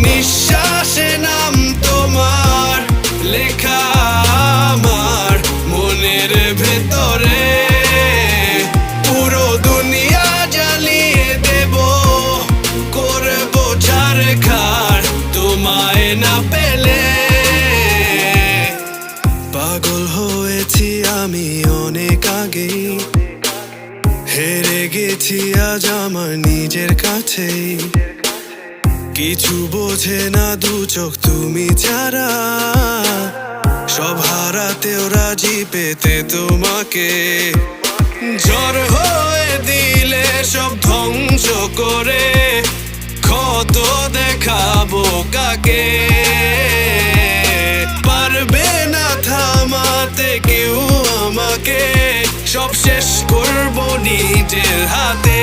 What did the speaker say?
নিঃশ্বাসে নাম তোমার লেখা আমার মনের ভেতরে। পুরো দুনিয়া জ্বালিয়ে দেব, করবো ছারখার তোমায় না পেলে। পাগল হয়েছি আমি অনেক আগেই, হেরে গেছি আজ আমার নিজের কাছেই। কিছু বোঝে না দু চোখ তুমি ছাড়া, সব হারাতেও রাজি পেতে তোমাকে। ঝড় হয়ে দিলে সব ধ্বংস করে, ক্ষত দেখাবো কাকে। পারবে না থামাতে কেউ আমাকে, সব শেষ করবো নিজের হাতে।